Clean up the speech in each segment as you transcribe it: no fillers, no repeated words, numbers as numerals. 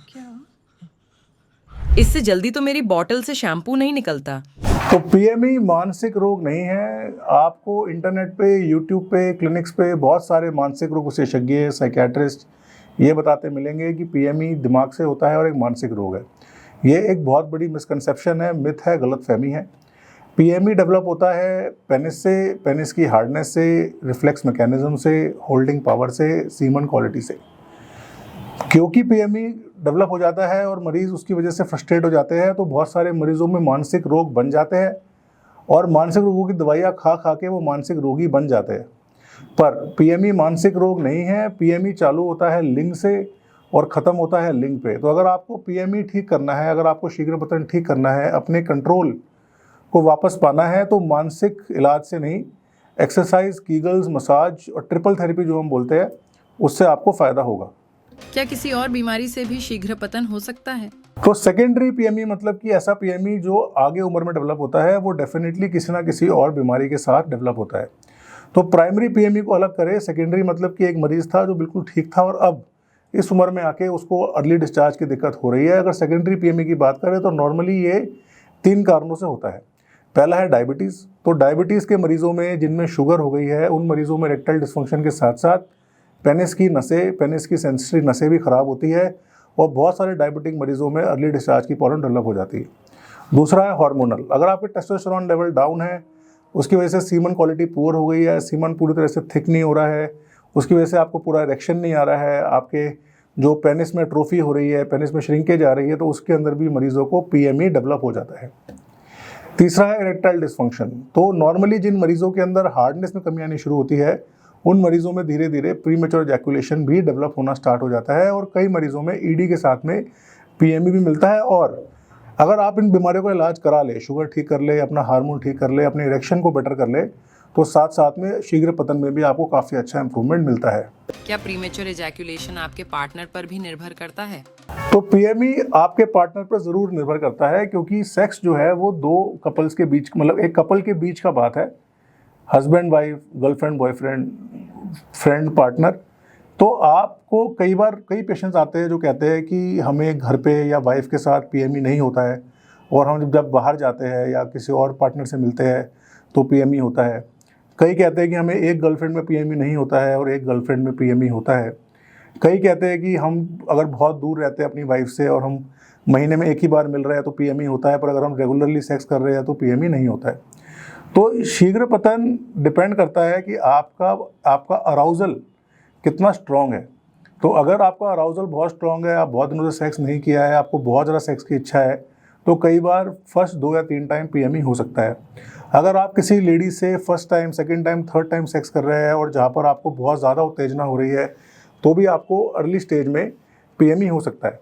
क्या? इससे जल्दी तो मेरी बॉटल से शैम्पू नहीं निकलता। तो पीएमई मानसिक रोग नहीं है। आपको इंटरनेट पे, यूट्यूब पे, क्लिनिक्स पे बहुत सारे मानसिक रोग विशेषज्ञ, साइकेट्रिस्ट ये बताते मिलेंगे कि पीएमई दिमाग से होता है और एक मानसिक रोग है। ये एक बहुत बड़ी मिसकंसेप्शन है, मिथ है, गलतफहमी है। पीएमई डेवलप होता है पेनिस से, पेनिस की हार्डनेस से, रिफ्लेक्स मैकेनिज्म से, होल्डिंग पावर से, सीमन क्वालिटी से। क्योंकि पीएमई डेवलप हो जाता है और मरीज़ उसकी वजह से फ्रस्ट्रेट हो जाते हैं, तो बहुत सारे मरीजों में मानसिक रोग बन जाते हैं और मानसिक रोगों की दवाइयाँ खा खा के वो मानसिक रोगी बन जाते हैं। पर पीएमई मानसिक रोग नहीं है। पीएमई चालू होता है लिंग से और ख़त्म होता है लिंग पे। तो अगर आपको पीएमई ठीक करना है, अगर आपको शीघ्रपतन ठीक करना है, अपने कंट्रोल को वापस पाना है, तो मानसिक इलाज से नहीं, एक्सरसाइज, कीगल्स, मसाज और ट्रिपल थेरेपी जो हम बोलते हैं, उससे आपको फ़ायदा होगा। क्या किसी और बीमारी से भी शीघ्र पतन हो सकता है? तो सेकेंडरी पीएमई मतलब कि ऐसा पीएमई जो आगे उम्र में डेवलप होता है, वो डेफिनेटली किसी ना किसी और बीमारी के साथ डेवलप होता है। तो प्राइमरी पीएमई को अलग करें। सेकेंडरी मतलब कि एक मरीज था जो बिल्कुल ठीक था और अब इस उम्र में आके उसको अर्ली डिस्चार्ज की दिक्कत हो रही है। अगर सेकेंडरी पीएमई की बात करें तो नॉर्मली ये 3 कारणों से होता है। पहला है डायबिटीज़। तो डायबिटीज़ के मरीजों में जिनमें शुगर हो गई है, उन मरीजों में इरेक्टाइल डिस्फंक्शन के साथ साथ पेनिस की नसें, पेनिस की सेंसिटिव नसें भी ख़राब होती है और बहुत सारे डायबिटिक मरीजों में अर्ली डिस्चार्ज की प्रॉब्लम डेवलप हो जाती है। दूसरा है हार्मोनल। अगर आपके टेस्टोस्टेरोन लेवल डाउन है, उसकी वजह से सीमन क्वालिटी पुअर हो गई है, सीमन पूरी तरह से थिक नहीं हो रहा है, उसकी वजह से आपको पूरा इरेक्शन नहीं आ रहा है, आपके जो पेनिस में ट्रोफी हो रही है, पेनिस में श्रिंकेज आ रही है, तो उसके अंदर भी मरीजों को पीएमई डेवलप हो जाता है। तीसरा है इरेक्टाइल डिस्फंक्शन। तो नॉर्मली जिन मरीजों के अंदर हार्डनेस में कमी आनी शुरू होती है, उन मरीजों में धीरे धीरे प्रीमेच्योर इजैकुलेशन भी डेवलप होना स्टार्ट हो जाता है और कई मरीजों में ईडी के साथ में पीएमई भी मिलता है। और अगर आप इन बीमारियों का इलाज करा ले, शुगर ठीक कर ले, अपना हार्मोन ठीक कर ले, अपने इरेक्शन को बेटर कर ले, तो साथ साथ में शीघ्र पतन में भी आपको काफ़ी अच्छा इंप्रूवमेंट मिलता है। क्या प्रीमेच्योर इजैकुलेशन आपके पार्टनर पर भी निर्भर करता है? तो पीएमई आपके पार्टनर पर ज़रूर निर्भर करता है, क्योंकि सेक्स जो है वो 2 कपल्स के बीच, मतलब एक कपल के बीच का बात है, husband wife, girlfriend boyfriend, friend partner. तो आपको कई पेशेंट्स आते हैं जो कहते हैं कि हमें घर पे या वाइफ के साथ पीएमई नहीं होता है और हम जब बाहर जाते हैं या किसी और पार्टनर से मिलते हैं तो पीएमई होता है। कई कहते हैं कि हमें एक गर्लफ्रेंड में पीएमई नहीं होता है और एक गर्लफ्रेंड में पीएमई होता है। कई कहते हैं कि हम अगर बहुत दूर रहते हैं अपनी वाइफ से और हम महीने में एक ही बार मिल रहे हैं तो पीएमई होता है, पर अगर हम रेगुलरली सेक्स कर रहे हैं तो पीएमई नहीं होता है। तो शीघ्र पतन डिपेंड करता है कि आपका अराउजल कितना स्ट्रॉन्ग है। तो अगर आपका अराउजल बहुत स्ट्रॉन्ग है, आप बहुत दिनों से सेक्स नहीं किया है, आपको बहुत ज़्यादा सेक्स की इच्छा है, तो कई बार फर्स्ट 2 या 3 टाइम पीएमई हो सकता है। अगर आप किसी लेडी से first time, second time, third time sex कर रहे हैं और जहाँ पर आपको बहुत ज़्यादा उत्तेजना हो रही है, तो भी आपको अर्ली स्टेज में पीएमई हो सकता है।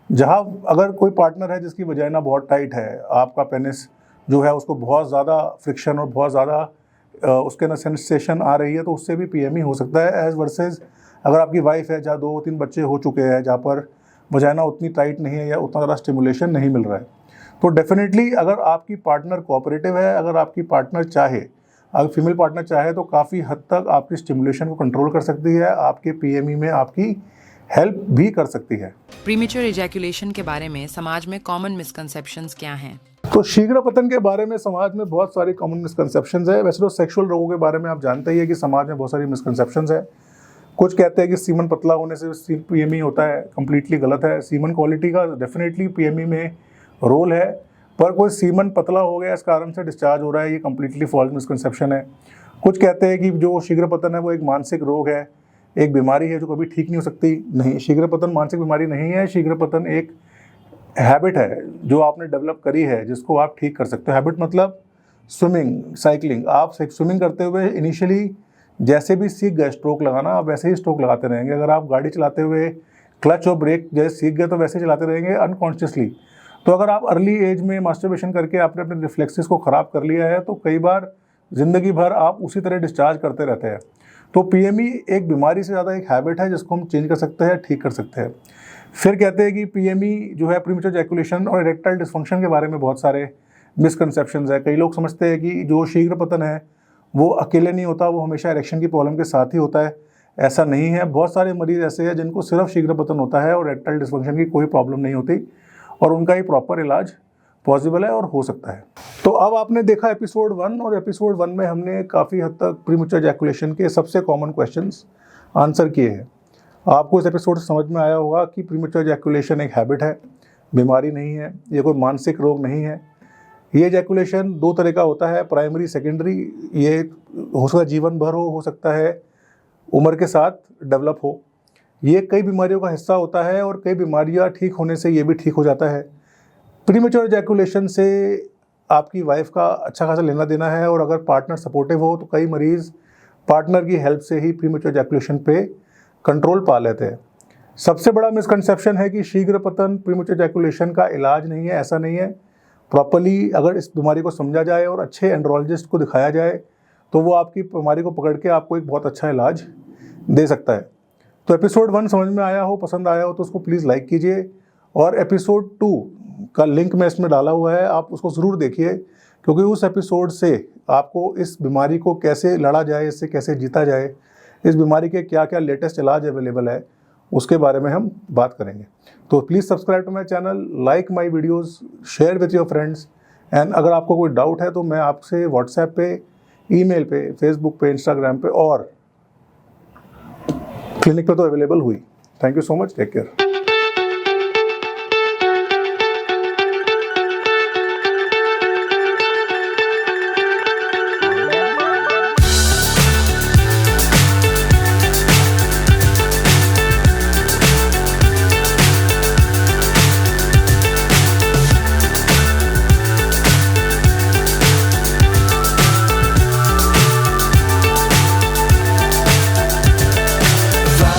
जहाँ अगर कोई पार्टनर है जिसकी वजाइना बहुत टाइट है, आपका पेनिस जो है उसको बहुत ज़्यादा फ्रिक्शन और बहुत ज़्यादा उसके अंदर सेंसेशन आ रही है, तो उससे भी पीएमई हो सकता है। एज वर्सेस अगर आपकी वाइफ है जहाँ 2-3 बच्चे हो चुके हैं, जहाँ पर वजाइना उतनी टाइट नहीं है या उतना ज़्यादा स्टिमुलेशन नहीं मिल रहा है, तो डेफिनेटली अगर आपकी पार्टनर कोऑपरेटिव है, अगर आपकी पार्टनर चाहे, अगर फीमेल पार्टनर चाहे, तो काफ़ी हद तक आपकी स्टिमुलेशन को कंट्रोल कर सकती है, आपके पीएमई में आपकी हेल्प भी कर सकती है। प्रीमेच्योर इजैकुलेशन के बारे में समाज में कॉमन मिसकंसेप्शंस क्या हैं? तो शीघ्र पतन के बारे में समाज में बहुत सारी कॉमन मिसकंसेप्शंस है। वैसे तो सेक्सुअल रोगों के बारे में आप जानते ही है कि समाज में बहुत सारी मिसकंसेप्शंस है। कुछ कहते हैं कि सीमन पतला होने से पीएमई होता है, कंप्लीटली गलत है। सीमन क्वालिटी का डेफिनेटली पीएमई में रोल है, पर कोई सीमन पतला हो गया इस कारण से डिस्चार्ज हो रहा है, ये कंप्लीटली फॉल्स मिसकंसेप्शन है। कुछ कहते हैं कि जो शीघ्र पतन है वो एक मानसिक रोग है, एक बीमारी है जो कभी ठीक नहीं हो सकती। नहीं, शीघ्र पतन मानसिक बीमारी नहीं है। शीघ्र पतन एक हैबिट है जो आपने डेवलप करी है, जिसको आप ठीक कर सकते हो। हैबिट मतलब स्विमिंग, साइकिलिंग। आप स्विमिंग करते हुए इनिशियली जैसे भी सीख गए स्ट्रोक लगाना, आप वैसे ही स्ट्रोक लगाते रहेंगे। अगर आप गाड़ी चलाते हुए क्लच और ब्रेक जैसे सीख गए तो वैसे ही चलाते रहेंगे अनकॉन्शियसली। तो अगर आप अर्ली एज में मास्टरबेशन करके आपने अपने रिफ्लेक्सेस को ख़राब कर लिया है, तो कई बार ज़िंदगी भर आप उसी तरह डिस्चार्ज करते रहते हैं। तो पीएमई एक बीमारी से ज़्यादा एक हैबिट है जिसको हम चेंज कर सकते हैं, ठीक कर सकते हैं। फिर कहते हैं कि पीएमई जो है प्रीमेच्योर इजैकुलेशन और इरेक्टाइल डिस्फंक्शन के बारे में बहुत सारे मिसकंसेप्शंस है। कई लोग समझते हैं कि जो शीघ्र पतन है वो अकेले नहीं होता, वो हमेशा इरेक्शन की प्रॉब्लम के साथ ही होता है। ऐसा नहीं है। बहुत सारे मरीज ऐसे हैं जिनको सिर्फ शीघ्रपतन होता है और इरेक्टाइल डिस्फंक्शन की कोई प्रॉब्लम नहीं होती और उनका ही प्रॉपर इलाज पॉसिबल है और हो सकता है। तो अब आपने देखा एपिसोड 1 और एपिसोड 1 में हमने काफ़ी हद तक प्रीमैच्योर इजैकुलेशन के सबसे कॉमन क्वेश्चंस आंसर किए हैं। आपको इस एपिसोड से समझ में आया होगा कि प्रीमैच्योर इजैकुलेशन एक हैबिट है, बीमारी नहीं है, ये कोई मानसिक रोग नहीं है। ये इजैकुलेशन 2 तरह का होता है, प्राइमरी सेकेंडरी। ये हो सकता है जीवन भर हो सकता है उम्र के साथ डेवलप हो। ये कई बीमारियों का हिस्सा होता है और कई बीमारियां ठीक होने से ये भी ठीक हो जाता है। प्रीमैच्योर इजैकुलेशन से आपकी वाइफ का अच्छा खासा लेना देना है और अगर पार्टनर सपोर्टिव हो तो कई मरीज़ पार्टनर की हेल्प से ही प्रीमैच्योर इजैकुलेशन पे कंट्रोल पा लेते हैं। सबसे बड़ा मिसकंसेप्शन है कि शीघ्र पतन प्रीमैच्योर इजैकुलेशन का इलाज नहीं है, ऐसा नहीं है। प्रॉपर्ली अगर इस बीमारी को समझा जाए और अच्छे एंड्रोलॉजिस्ट को दिखाया जाए तो वो आपकी बीमारी को पकड़ के आपको एक बहुत अच्छा इलाज दे सकता है। तो एपिसोड 1 समझ में आया हो, पसंद आया हो तो उसको प्लीज़ लाइक कीजिए और एपिसोड 2 का लिंक मैं इसमें डाला हुआ है, आप उसको ज़रूर देखिए क्योंकि उस एपिसोड से आपको इस बीमारी को कैसे लड़ा जाए, इससे कैसे जीता जाए, इस बीमारी के क्या क्या लेटेस्ट इलाज अवेलेबल है उसके बारे में हम बात करेंगे। तो please subscribe to my channel, like my videos, share with your friends and अगर आपको कोई डाउट है तो मैं आपसे व्हाट्सएप पे, ईमेल पे, फेसबुक पे, इंस्टाग्राम पे और क्लिनिक पे तो अवेलेबल हुई। Thank you so much, take care.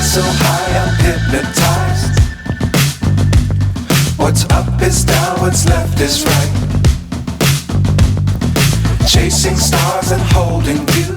So high I'm hypnotized. What's up is down, what's left is right. Chasing stars and holding you.